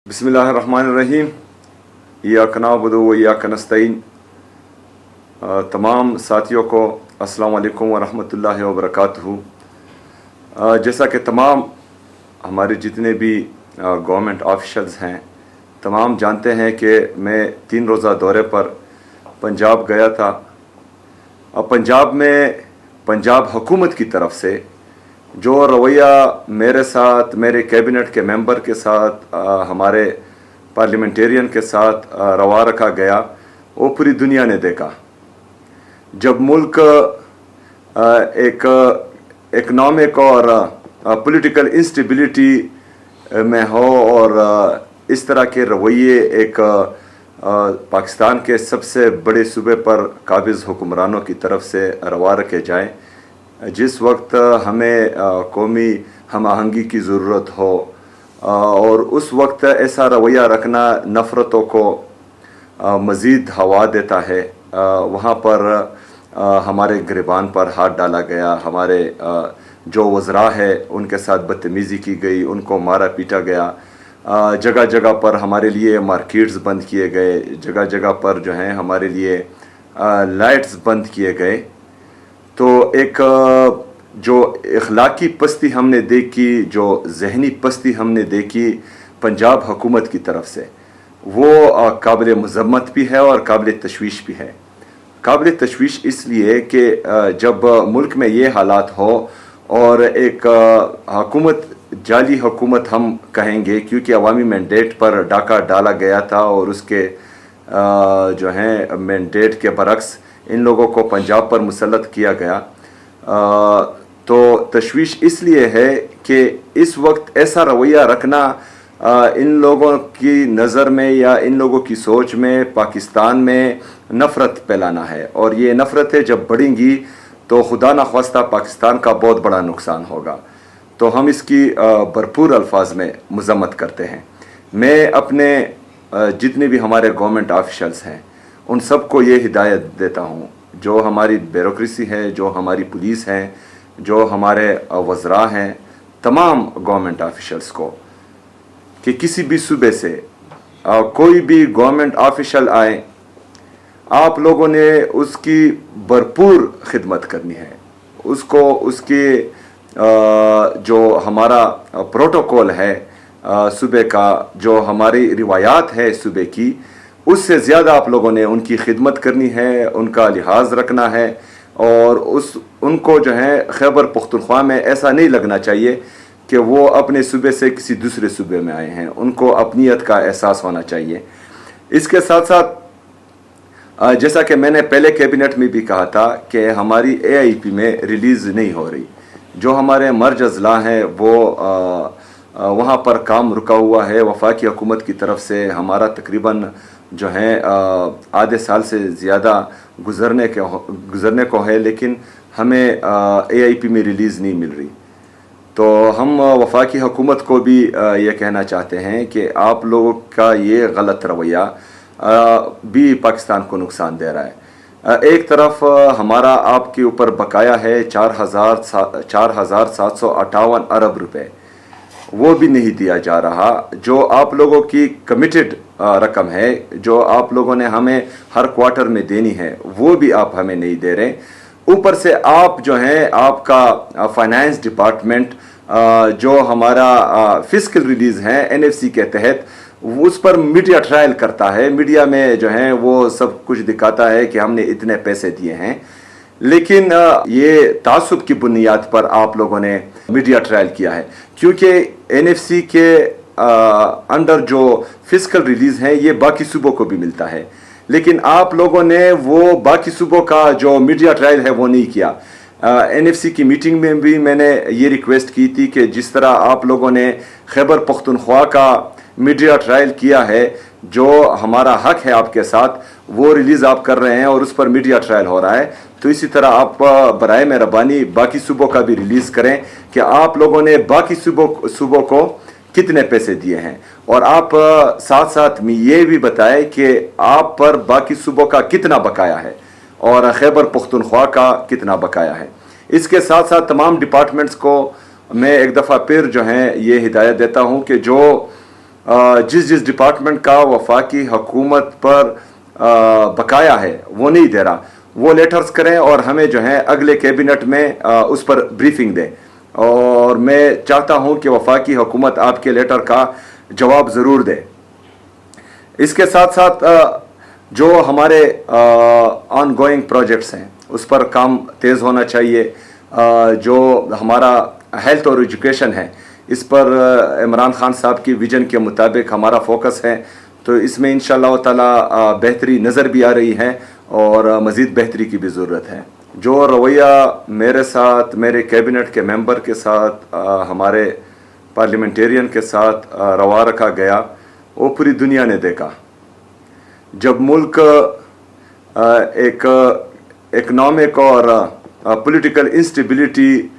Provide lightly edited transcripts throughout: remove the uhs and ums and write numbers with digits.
बिस्मिल्लाहिर्रहमानिर्रहीम। इय्याक नअबुदु व इय्याक नस्तईन। तमाम साथियों को अस्सलाम वालेकुम व रहमतुल्लाहि व बरकातुहू। जैसा कि तमाम हमारे जितने भी गवर्नमेंट ऑफिशल्स हैं तमाम जानते हैं कि मैं 3 रोज़ा दौरे पर पंजाब गया था। पंजाब में पंजाब हुकूमत की तरफ से जो रवैया मेरे साथ, मेरे कैबिनेट के मेंबर के साथ, हमारे पार्लियामेंटेरियन के साथ रवा रखा गया वो पूरी दुनिया ने देखा। जब मुल्क एक इकनॉमिक और पॉलिटिकल इंस्टेबिलिटी में हो और इस तरह के रवैये एक पाकिस्तान के सबसे बड़े सूबे पर काबिज हुक्मरानों की तरफ से रवा रखे जाएं, जिस वक्त हमें कौमी हम आहंगी की ज़रूरत हो और उस वक्त ऐसा रवैया रखना नफ़रतों को मज़ीद हवा देता है, वहाँ पर हमारे गिरबान पर हाथ डाला गया, हमारे जो वज़रा है उनके साथ बदतमीज़ी की गई, उनको मारा पीटा गया, जगह जगह पर हमारे लिए मार्केट्स बंद किए गए, जगह जगह पर जो हैं हमारे लिए लाइट्स बंद किए गए। तो एक जो इखलाकी पस्ती हमने देखी, जो जहनी पस्ती हमने देखी पंजाब हुकूमत की तरफ से, वो काबिल मज़म्मत भी है और काबिल तशवीश भी है। काबिल तशवीश इसलिए कि जब मुल्क में ये हालात हो और एक हुकूमत, जाली हुकूमत हम कहेंगे क्योंकि अवामी मैंडेट पर डाका डाला गया था और उसके जो हैं मैंडेट के बरक्स इन लोगों को पंजाब पर मुसल्लत किया गया। तो तशवीश इसलिए है कि इस वक्त ऐसा रवैया रखना इन लोगों की नज़र में या इन लोगों की सोच में पाकिस्तान में नफ़रत फैलाना है, और ये नफ़रतें जब बढ़ेंगी तो खुदा न ख्वास्ता पाकिस्तान का बहुत बड़ा नुकसान होगा। तो हम इसकी भरपूर अल्फाज में मज़म्मत करते हैं। मैं अपने जितने भी हमारे गवर्नमेंट ऑफिशल्स हैं उन सबको ये हिदायत देता हूँ, जो हमारी ब्यूरोक्रेसी है, जो हमारी पुलिस हैं, जो हमारे वज़रा हैं, तमाम गवर्नमेंट ऑफिशल्स को कि किसी भी सूबे से कोई भी गवर्नमेंट ऑफिशल आए, आप लोगों ने उसकी भरपूर खिदमत करनी है। उसको उसके जो हमारा प्रोटोकॉल है सूबे का, जो हमारी रिवायात है सूबे की, उससे ज़्यादा आप लोगों ने उनकी खिदमत करनी है, उनका लिहाज रखना है। और उनको जो है खैबर पख्तूनख्वा में ऐसा नहीं लगना चाहिए कि वो अपने सूबे से किसी दूसरे सूबे में आए हैं, उनको अपनीयत का एहसास होना चाहिए। इसके साथ साथ जैसा कि मैंने पहले कैबिनेट में भी कहा था कि हमारी AIP में रिलीज़ नहीं हो रही, जो हमारे मर्ज अजला हैं वो वहाँ पर काम रुका हुआ है। वफाकी हुकूमत की तरफ से हमारा तकरीबन जो है आधे साल से ज़्यादा गुज़रने को है, लेकिन हमें AIP में रिलीज़ नहीं मिल रही। तो हम वफाकी हुकूमत को भी ये कहना चाहते हैं कि आप लोगों का ये गलत रवैया भी पाकिस्तान को नुकसान दे रहा है। एक तरफ हमारा आपके ऊपर बकाया है 4,758 अरब रुपए, वो भी नहीं दिया जा रहा। जो आप लोगों की कमिटेड रकम है, जो आप लोगों ने हमें हर क्वार्टर में देनी है, वो भी आप हमें नहीं दे रहे। ऊपर से आप जो हैं, आपका फाइनेंस डिपार्टमेंट जो हमारा फिस्कल रिलीज़ है NFC के तहत, उस पर मीडिया ट्रायल करता है। मीडिया में जो है वो सब कुछ दिखाता है कि हमने इतने पैसे दिए हैं, लेकिन ये तासुब की बुनियाद पर आप लोगों ने मीडिया ट्रायल किया है, क्योंकि NFC के अंडर जो फिस्कल रिलीज़ है ये बाकी सूबों को भी मिलता है, लेकिन आप लोगों ने वो बाकी सूबों का जो मीडिया ट्रायल है वो नहीं किया। NFC की मीटिंग में भी मैंने ये रिक्वेस्ट की थी कि जिस तरह आप लोगों ने खैबर पख्तूनख्वा का मीडिया ट्रायल किया है, जो हमारा हक है आपके साथ, वो रिलीज़ आप कर रहे हैं और उस पर मीडिया ट्रायल हो रहा है, तो इसी तरह आप बराए मेहरबानी बाकी सूबों का भी रिलीज़ करें कि आप लोगों ने बाकी सूबों को कितने पैसे दिए हैं, और आप साथ साथ में ये भी बताएं कि आप पर बाकी सूबों का कितना बकाया है और खैबर पख्तूनख्वा का कितना बकाया है। इसके साथ साथ तमाम डिपार्टमेंट्स को मैं एक दफ़ा फिर जो है ये हिदायत देता हूँ कि जो जिस जिस डिपार्टमेंट का वफाकी हुकूमत पर बकाया है वो नहीं दे रहा, वो लेटर्स करें और हमें जो है अगले कैबिनेट में उस पर ब्रीफिंग दें। और मैं चाहता हूं कि वफाकी हुकूमत आपके लेटर का जवाब ज़रूर दे। इसके साथ साथ जो हमारे ऑन गोइंग प्रोजेक्ट्स हैं उस पर काम तेज़ होना चाहिए। जो हमारा हेल्थ और एजुकेशन है इस पर इमरान खान साहब की विजन के मुताबिक हमारा फोकस है, तो इसमें इंशाअल्लाह ताला बेहतरी नज़र भी आ रही है और मज़ीद बेहतरी की भी ज़रूरत है। जो रवैया मेरे साथ, मेरे कैबिनेट के मेंबर के साथ, हमारे पार्लियामेंटेरियन के साथ रवा रखा गया वो पूरी दुनिया ने देखा। जब मुल्क एक इकनॉमिक और पॉलिटिकल इंस्टेबिलिटी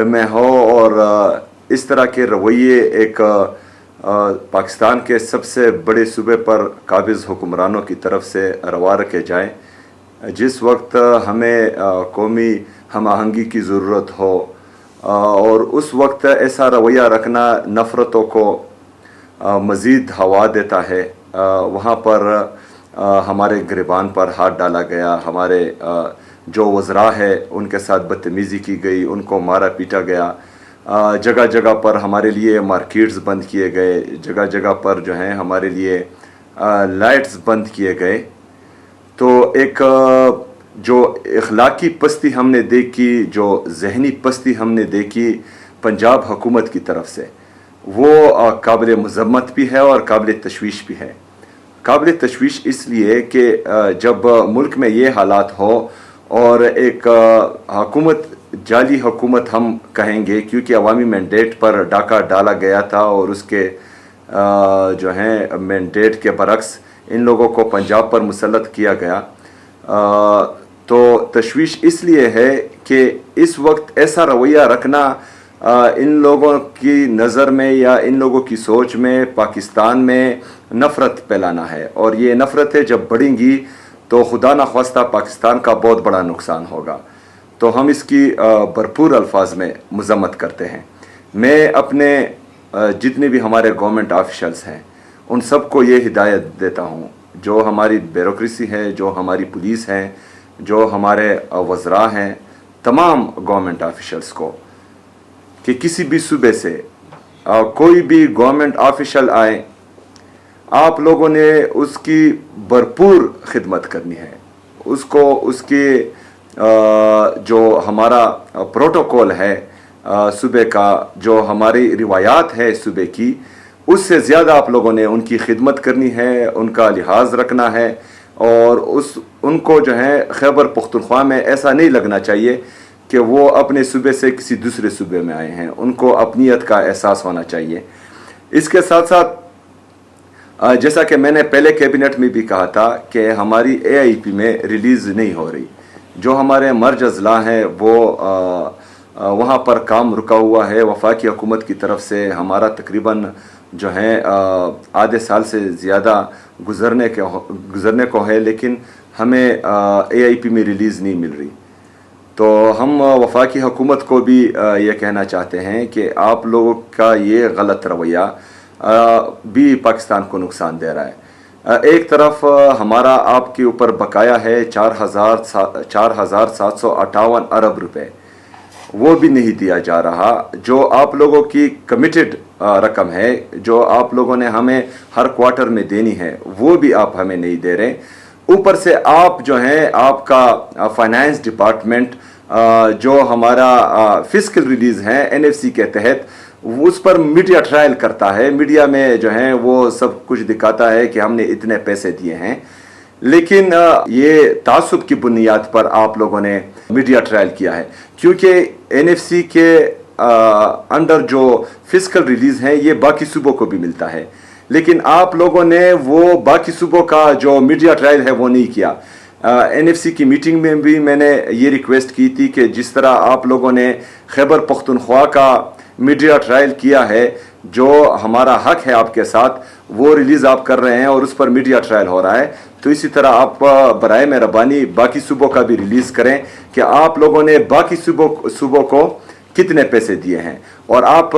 में हो और इस तरह के रवैये एक पाकिस्तान के सबसे बड़े सूबे पर काबिज हुक्मरानों की तरफ से रवा रखे जाएं, जिस वक्त हमें कौमी हम आहंगी की ज़रूरत हो और उस वक्त ऐसा रवैया रखना नफ़रतों को मज़ीद हवा देता है, वहाँ पर हमारे गिरबान पर हाथ डाला गया, हमारे जो वज़रा है उनके साथ बदतमीज़ी की गई, उनको मारा पीटा गया, जगह जगह पर हमारे लिए मार्केट्स बंद किए गए, जगह जगह पर जो हैं हमारे लिए लाइट्स बंद किए गए। तो एक जो इखलाकी पस्ती हमने देखी, जो जहनी पस्ती हमने देखी पंजाब हुकूमत की तरफ से, वो काबिल मज़म्मत भी है और काबिल तशवीश भी है। काबिल तशवीश इसलिए कि जब मुल्क में ये हालात हो और एक हुकूमत, जाली हुकूमत हम कहेंगे क्योंकि अवामी मैंडेट पर डाका डाला गया था और उसके जो हैं मैंडेट के बरक्स इन लोगों को पंजाब पर मुसल्लत किया गया। तो तशवीश इसलिए है कि इस वक्त ऐसा रवैया रखना इन लोगों की नज़र में या इन लोगों की सोच में पाकिस्तान में नफ़रत फैलाना है, और ये नफ़रतें जब बढ़ेंगी तो खुदा न ख्वास्ता पाकिस्तान का बहुत बड़ा नुकसान होगा। तो हम इसकी भरपूर अल्फाज में मज़म्मत करते हैं। मैं अपने जितने भी हमारे गवर्नमेंट ऑफिशल्स हैं उन सबको ये हिदायत देता हूँ, जो हमारी ब्यूरोक्रेसी है, जो हमारी पुलिस हैं, जो हमारे वज़रा हैं, तमाम गवर्नमेंट ऑफिशल्स को कि किसी भी सूबे से कोई भी गवर्नमेंट ऑफिशल आए, आप लोगों ने उसकी भरपूर खिदमत करनी है, उसको उसके जो हमारा प्रोटोकॉल है सूबे का, जो हमारी रिवायात है सूबे की, उससे ज़्यादा आप लोगों ने उनकी खिदमत करनी है, उनका लिहाज रखना है। और उनको जो है खैबर पख्तूनख्वा में ऐसा नहीं लगना चाहिए कि वो अपने सूबे से किसी दूसरे सूबे में आए हैं, उनको अपनीयत का एहसास होना चाहिए। इसके साथ साथ जैसा कि मैंने पहले कैबिनेट में भी कहा था कि हमारी AIP में रिलीज़ नहीं हो रही, जो हमारे मर्ज अजला हैं वो वहाँ पर काम रुका हुआ है। वफाकी हुकूमत की तरफ से हमारा तकरीबन जो है आधे साल से ज़्यादा गुज़रने को है, लेकिन हमें AIP में रिलीज़ नहीं मिल रही। तो हम वफाकी हुकूमत को भी ये कहना चाहते हैं कि आप लोगों का ये गलत रवैया भी पाकिस्तान को नुकसान दे रहा है। एक तरफ हमारा आपके ऊपर बकाया है 4,758 अरब रुपए, वो भी नहीं दिया जा रहा। जो आप लोगों की कमिटेड रकम है, जो आप लोगों ने हमें हर क्वार्टर में देनी है, वो भी आप हमें नहीं दे रहे। ऊपर से आप जो हैं, आपका फाइनेंस डिपार्टमेंट जो हमारा फिस्कल रिलीज़ है NFC के तहत, उस पर मीडिया ट्रायल करता है, मीडिया में जो है वो सब कुछ दिखाता है कि हमने इतने पैसे दिए हैं, लेकिन ये तासुब की बुनियाद पर आप लोगों ने मीडिया ट्रायल किया है, क्योंकि NFC के अंडर जो फिस्कल रिलीज़ है ये बाकी सूबों को भी मिलता है, लेकिन आप लोगों ने वो बाकी सूबों का जो मीडिया ट्रायल है वो नहीं किया। NFC की मीटिंग में भी मैंने ये रिक्वेस्ट की थी कि जिस तरह आप लोगों ने खैबर पख्तूनख्वा का मीडिया ट्रायल किया है, जो हमारा हक है आपके साथ, वो रिलीज़ आप कर रहे हैं और उस पर मीडिया ट्रायल हो रहा है, तो इसी तरह आप बराए मेहरबानी बाकी सूबों का भी रिलीज़ करें कि आप लोगों ने बाकी सूबों को کتنے پیسے دیے ہیں، اور آپ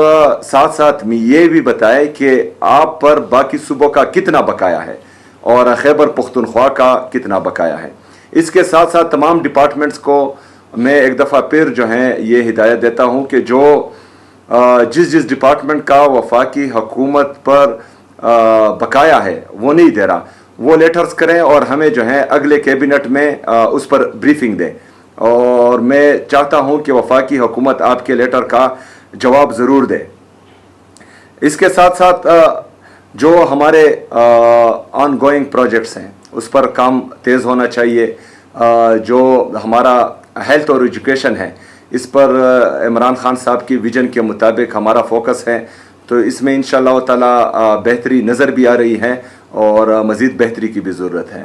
ساتھ ساتھ میں یہ بھی بتائیں کہ آپ پر باقی صوبوں کا کتنا بقایا ہے اور خیبر پختونخوا کا کتنا بقایا ہے۔ اس کے ساتھ ساتھ تمام ڈپارٹمنٹس کو میں ایک دفعہ پھر جو ہیں یہ ہدایت دیتا ہوں کہ جو جس ڈپارٹمنٹ کا وفاقی حکومت پر بقایا ہے وہ نہیں دے رہا، وہ لیٹرز کریں اور ہمیں جو ہے اگلے کیبنٹ میں اس پر بریفنگ دیں، اور میں چاہتا ہوں کہ وفاقی حکومت آپ کے لیٹر کا جواب ضرور دے۔ اس کے ساتھ ساتھ جو ہمارے آن گوئنگ پروجیکٹس ہیں اس پر کام تیز ہونا چاہیے۔ جو ہمارا ہیلتھ اور ایجوکیشن ہے اس پر عمران خان صاحب کی ویژن کے مطابق ہمارا فوکس ہے، تو اس میں انشاءاللہ تعالی بہتری نظر بھی آ رہی ہے اور مزید بہتری کی بھی ضرورت ہے۔